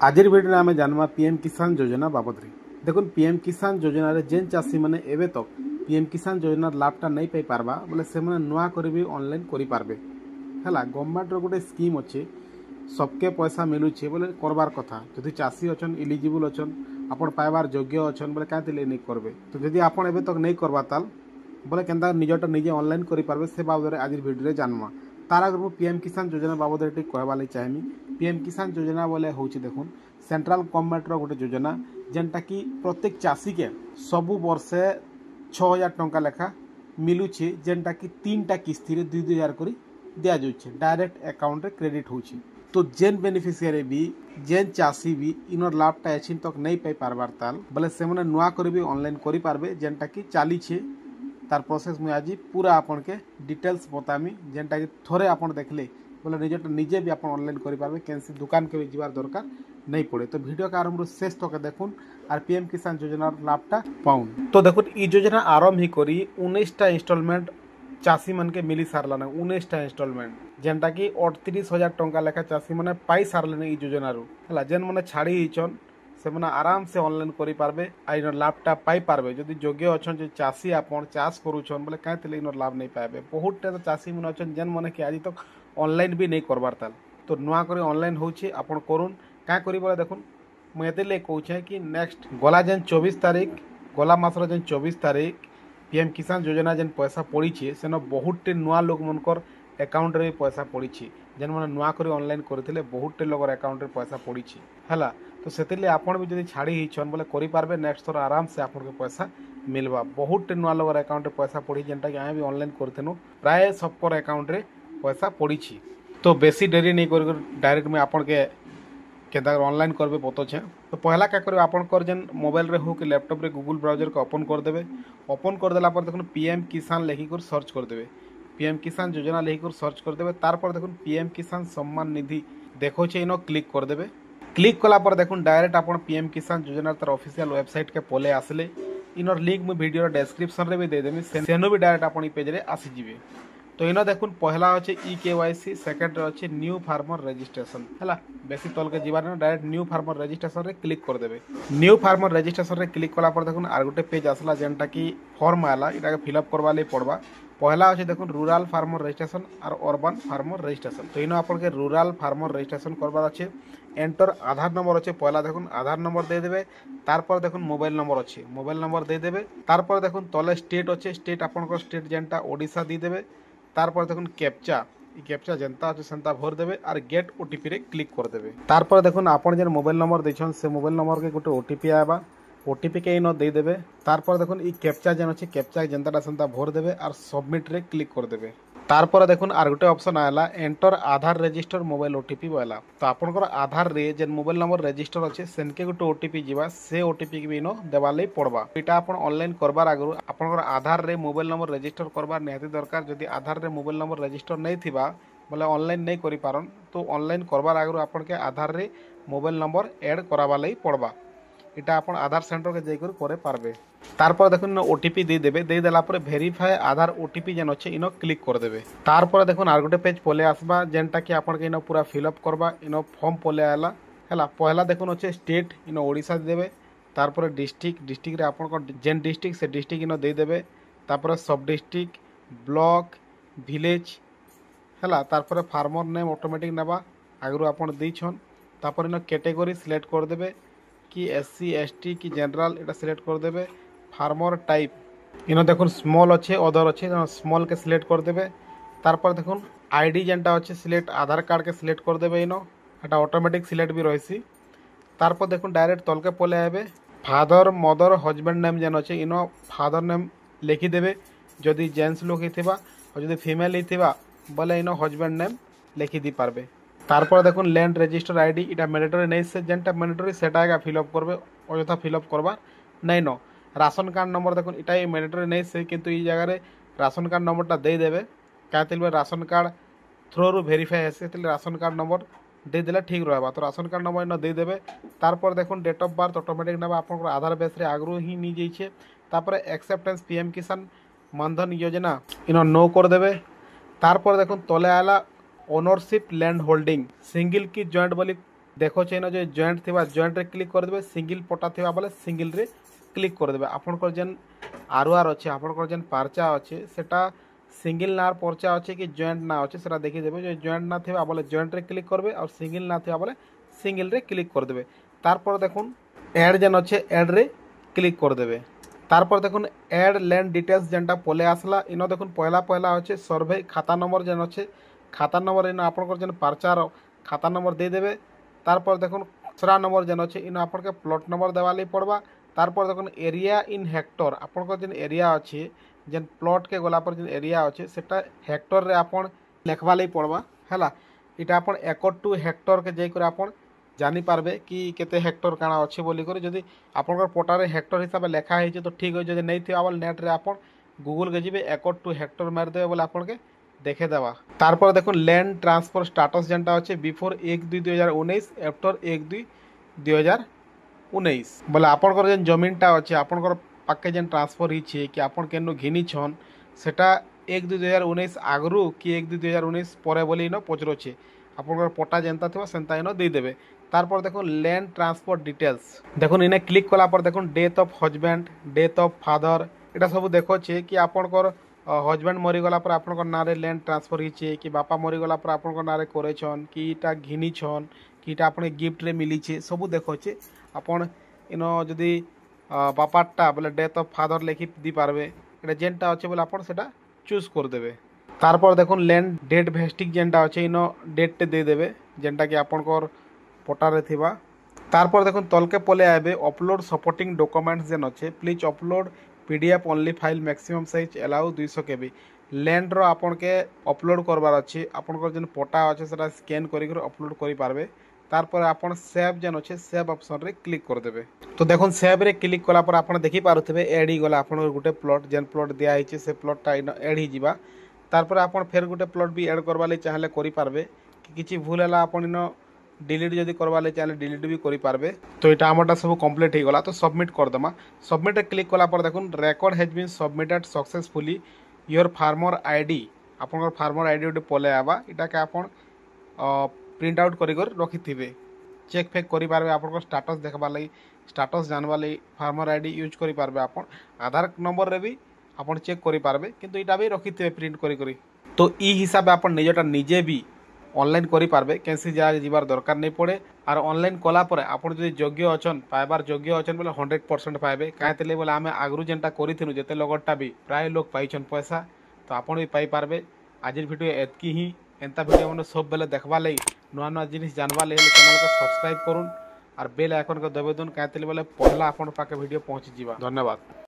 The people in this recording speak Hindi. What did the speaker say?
आजिर भिडियो आम जानवा पीएम किसान योजना बाबद देखुन पीएम किसान योजना जेन चाषी मैंने एवं तक पीएम किसान योजना लाभटा नहीं पाई पारबा बोले से नुआ कर भी ऑनलाइन करि पारबे है गवर्नमेंट गोटे स्कीम अच्छे सबके पैसा मिलूचे बोले करबार कथा जदि चाषी अच्छन इलिजिबल अच्छन आपन पाइबार योग्य अच्छन बोले क्या नहीं करबे तो जदि आपन एवं तक नहीं करबा ताल बोले केनता निजटा निजे ऑनलाइन करि पारबे से बाबद आज भिडियो जानवा तार आगे पीएम किसान योजना बाबद कहवा लगी चाहमी पीएम किसान योजना बोले हूँ देखुन सेंट्रल गवर्नमेंट गोटे योजना जेनटा कि प्रत्येक चाषी के सबु वर्षे 6000 टंका लेखा मिलूचे जेनटा कि 3टा किस्ती 2,000 कर दिया जाउछे डायरेक्ट अकाउंट रे क्रेडिट होउछे तो जेन बेनिफिशियरी भी जेन चाषी भी इनर लाभटा एछिन तक नहीं पाई पारबार ताल बोले से माने नुआ कर भी ऑनलाइन करि पारबे जेनटा कि चालीछे तार प्रोसेस मुझे आज पूरा आपन के डिटेल्स बतामी जेनटा कि थोड़े आपन देखले बोले निजटा निजे भी आप ऑनलाइन करि पारबे कैंसी दुकान के भी जीवार दरकार नहीं पड़े तो वीडियो का आरंभ शेष तक देखुन आर पीएम किसान योजना लाभटा पाउन तो देखुन ई योजना आरंभ ही करी 19टा इंस्टॉलमेंट चाषी मन के मिली सारलाने 19टा इंस्टॉलमेंट जेनटा कि 38,000 टंका लेखा चाषी माने पाई सारलेने ई योजना रु हला जेन माने छाड़ी हिचन से माने आराम से ऑनलाइन करि पारबे आ इनर लाभटा पाई पारबे जदि योग्य अच्छन जे चाषी आपन चाष करूछन बोले काहे तले इनर लाभ नहीं पाबे बहुत टे चाषी मन अच्छन जेन माने कि आज तक ऑनलाइन भी नहीं करबार ताल तो नुआ करे ऑनलाइन होउछे आपन करून क्या करी बोले देखुन मुझे कहूँ कि नेक्स्ट गला जेन 24 तारीख गला मासर जेन 24 तारीख पीएम किसान योजना जेन पैसा पड़ी से बहुत टे नुआ लोग मनकर अकाउंट रे पैसा पड़ी जेन मैंने नुआ कर ऑनलाइन करते बहुत टे लोग अकाउंट रे पैसा पड़ी है तो से आपड़ भी जब छाड़ी हिचन बोले करें नेक्स्ट थर आराम से आपन के पैसा मिलवा बहुत टे नुआ लोग अकाउंट रे पैसा पड़ी जेनटा कि आए भी ऑनलाइन करतेनु प्राय सबकर अकाउंट रे पैसा पड़ी तो बेसी देरी नहीं कर डायरेक्ट में आपन के केदा ऑनलाइन करबे बतछे तो पहला क्या करें आपन जेन मोबाइल रे हो कि लैपटॉप रे गूगल ब्राउजर को ओपन कर देबे ओपन कर देला पर देखुन पीएम किसान लिखि कर सर्च कर देबे पीएम किसान योजना लिखि कर सर्च कर देबे तार पर देखुन पीएम किसान सम्मान निधि देखो छे इनो क्लिक कर देबे क्लिक कला पर देखुन डायरेक्ट आपन पीएम किसान योजना तार ऑफिशियल वेबसाइट के पोले आसले इनर लिंक में वीडियो डिस्क्रिप्शन रे भी दे देबे सेनो भी डायरेक्ट आपन ई पेज रे आसी जिवे तो इन देखुन पहला अच्छे EKYC सेकेंड अच्छे न्यू फार्मर रजिस्ट्रेशन है बेसी तल के जीवार डायरेक्ट न्यू फार्मर रजिस्ट्रेशन रे क्लिक कर देबे न्यू फार्मर रजिस्ट्रेशन रे क्लिक कला पर देखुन आर गोटे पेज आसला जेनटा कि फॉर्म आला इटा फिलअप करवा ले पड़वा पहला अच्छे देखुन रूरल फार्मर रजिस्ट्रेशन और अर्बन फार्मर रजिस्ट्रेशन तो इन आपन के रूरल फार्मर रजिस्ट्रेशन करवा अच्छे एंटर आधार नंबर अच्छे पहला देखुन आधार नंबर दे देबे तार पर देखुन मोबाइल नंबर अच्छे मोबाइल नंबर दे देबे तार पर देखुन तले स्टेट अच्छे स्टेट आपन को स्टेट जेनटा ओडिशा दी देबे तारपर देखुन कैप्चा जनता अच्छे सेंता भर देबे और गेट ओटीपी रे क्लिक कर देबे तारपर देखुन आपन जेन मोबाइल नंबर देछन से मोबाइल नंबर के गोटे ओटीपी आबा ओटीपी के इन दे देबे तारपर देखुन ई कैप्चा जेन अछि कैप्चा जनता सेंता भर देबे और सबमिट रे क्लिक कर देबे तारपर देखुन आर गोटे ऑप्शन आला एंटर आधार रजिस्टर मोबाइल ओटीपी वाला तो आपनकर आधार रे जेन मोबाइल नंबर रजिस्टर अच्छे सेनके गोटे ओटीपी जीवा से ओटीपी के भी इनो देवा लई पड़वा एटा आपन ऑनलाइन करबार आगु आपनकर आधार रे मोबाइल नंबर रजिस्टर करबार निहाती दरकार जदि आधार रे मोबाइल नंबर रजिस्टर नहीं थिबा बोले ऑनलाइन नहीं करि पारन तो ऑनलाइन करबार आगु आपन के आधार रे मोबाइल नंबर ऐड करावा लई पड़वा इटा आपन आधार सेंटर के जाई कर करे पारबे तारपर देखुन ओटीपी दे देबे दे देला पर वेरीफाई आधार ओटीपी जेन अच्छे इनो क्लिक कर देबे तारपर देखुन आर गोटे पेज पोले आसबा जेनटा कि आपन के इनो पूरा फिलअप करबा इनो फॉर्म पोले आला हैला पहला देखुन अच्छे स्टेट इनो ओडिशा दे देबे तारपर डिस्ट्रिक्ट रे आपन को जेन डिस्ट्रिक्ट से डिस्ट्रिक्ट इनो दे देबे तारपर सब डिस्ट्रिक्ट ब्लॉक विलेज हैला तारपर फार्मर नेम ऑटोमेटिक नेबा आगु आपन देछन तारपर इनो कैटेगरी सिलेक्ट कर देबे कि SC ST कि जनरल एटा सिलेक्ट कर देबे फार्मर टाइप इनो देखुन स्मॉल अच्छे अदर अच्छे स्मॉल के सिलेक्ट कर देबे तारपर देखुन आईडी जेनटा अच्छे सिलेक्ट आधार कार्ड के सिलेक्ट कर देबे इनो एटा ऑटोमेटिक सिलेक्ट भी रहिसी तारपर देखुन डायरेक्ट तल के पोले आबे फादर मदर हस्बैंड नेम जेन अच्छे इनो फादर नेम लिखि देबे जदि जेंट्स लोग हिथिबा और जदि फीमेल हिथिबा बोले इनो हस्बैंड नेम लिखि दी पारबे तारपर देखुन लैंड रजिस्टर आईडी इटा मैंडेटरी नहीं से जेनटा मैंडेटरी सेटा आगे फिलअप करबे अयथा फिलअप करबा नहीं नो राशन कार्ड नंबर देखुन इटा ये मैंडेटरी नहीं से किंतु ई जगह रे राशन कार्ड नंबरटा दे देबे क्या तिलबे राशन कार्ड थ्रू रु वेरीफाई हेसे तिल राशन कार्ड नंबर दे देला ठीक रहबा तो राशन कार्ड नंबर इनो दे देबे तारपर देखुन डेट ऑफ बर्थ ऑटोमेटिक नबा आपन आधार बेस रे आगरु ही नि जइछे तारपर एक्सेप्टेंस पीएम किसान मानधन योजना इनो नो कर देबे तारपर देखुन तले आला ओनरशिप लैंड होल्डिंग सिंगल की जॉइंट बोली देखो इन जो जॉइंट थिबा जॉइंट रे क्लिक कर देबे सिंगल पटा थिबा बोले सिंगल रे क्लिक कर देबे आपनकर जेन आरआर अच्छे आपनकर जेन पार्चा अच्छे सेटा सिंगल ना पर्चा अच्छे कि जॉइंट ना अच्छे सेटा देखि देबे जो जॉइंट ना थिबा बोले जॉइंट रे क्लिक करबे और सिंगल ना थिबा बोले सिंगल रे क्लिक कर देबे तारपर देखुन ऐड जेन अच्छे ऐड रे क्लिक कर देबे तारपर देखुन ऐड लैंड डिटेल्स जेनटा पले आसला इनो देखुन पहला अच्छे सर्वे खाता नंबर जेन अच्छे खाता नंबर इन आपनकर जेन पार्चार खाता नंबर दे देबे तारपर देखुन खुचरा नंबर जेन अच्छे इन आपन के प्लॉट नंबर देवाली पड़वा तारपर देखुन एरिया इन हेक्टर आपनकर जेन एरिया अच्छे जेन प्लॉट के गला पर जेन एरिया अच्छे सेटा हेक्टर रे आपन लिखवा लई पड़वा हैला इटा आपन एकड़ टू हेक्टर के जाई कर आपन जानी पारबे कि केते हेक्टर काना अच्छे बोली कर जदि आपनकर पटारे हेक्टर हिसाब लेखा है तो ठीक है जदि नहीं थी आवल नेट रे आपन गूगल के जिबे एकड़ टू हेक्टर मार देबे बोले आपन के देखे देवा तारपर देखुन लैंड ट्रांसफर स्टेटस जेनटा अच्छे बिफोर 1/2/2019 आफ्टर 1/2/2019 बोले आपनकर जेन जमीनटा अच्छे आपनकर पाके जेन ट्रांसफर हिचे कि आपन केनु घिनी छन सेटा 1/2/2019 आगरू कि 1/2/2019 परे बोली न पचरोछे आपनकर पटा जेनता थिबा सेंता इन दे देबे तारपर देखुन लैंड ट्रांसफर डिटेल्स देखुन इने क्लिक कला पर देखुन death of husband death of father एटा सब देखोछे कि आपनकर हस्बैंड मरीगला पर आपनकर नारे लैंड ट्रांसफर हिचे कि बापा मरीगला पर आपनकर नारे करेछन कि इटा घिनी छन कि इटा आपने गिफ्ट रे मिलीछे सब देखोछे आपन इनो जदी बापाटा बोले डेथ ऑफ फादर लिखि दी पारबे एटा जेनटा अच्छे बोले आपन सेटा चूज कर देबे तारपर देखुन लैंड डेट भेस्टिंग जेनटा अच्छे इनो डेट टे दे देबे जेनटा कि आपनकर पटारे थिबा तारपर देखुन तलके पले आबे अपलोड सपोर्टिंग डॉक्यूमेंट्स जेन अच्छे please upload PDF only file maximum size allow 200 KB लैंड रो आपन के अपलोड करबार अच्छे आपनकर जेन पटा अच्छे सेटा स्कैन करी कर अपलोड करि पारबे तारपर आपन सेव जेन अच्छे सेव ऑप्शन रे क्लिक कर देबे तो देखुन सेव रे क्लिक कला पर आपन देखि पारुथबे ऐड ही गला आपन गुटे प्लॉट जेन प्लॉट दिया हिचे से प्लॉटटा ऐड ही जिबा तारपर आपन फेर गुटे प्लॉट भी ऐड करबा ले चाहले करि पारबे कि किछि भूल हला आपन इन डिलीट जदि करवा ले चाहे डिलीट भी करि पारबे तो इटा हमरटा सब कंप्लीट हो गला तो सबमिट कर दमा सबमिट रे क्लिक कला पर देखुन record has been submitted successfully your farmer ID आपन फार्मर आईडी उटे पले आबा इटा के आपन प्रिंट आउट करि कर रखि थिबे चेक फेक करि पारबे आपन स्टेटस देखबा लई स्टेटस जानबा लई फार्मर आईडी यूज करि पारबे आपन आधार नंबर रे भी आपन चेक करि पारबे किंतु इटा भी रखि थिबे प्रिंट करि करि तो ई हिसाब आपन निजटा निजे भी ऑनलाइन करि पारबे कैंसी जगह जीवार दरकार नहीं पड़े और ऑनलाइन कला पर आपन जदि योग्य अछन पाइबार योग्य अछन बोले 100% पाइबे काहेतले बोले आमे आगरु जेनटा करिथिनु जेते लगटा भी प्राय लोग पाइछन पैसा तो आपन भी पाई पारबे आजिर वीडियो एतकी ही एंता वीडियो मन सब बेले देखबा लई नुआ नुआ जिनिस जानबा लई चैनल के सब्सक्राइब करूँ और बेल आइकन के दबाइ दुन काहेतले बोले पहला आपन पाके वीडियो पहुंची जीवा धन्यवाद।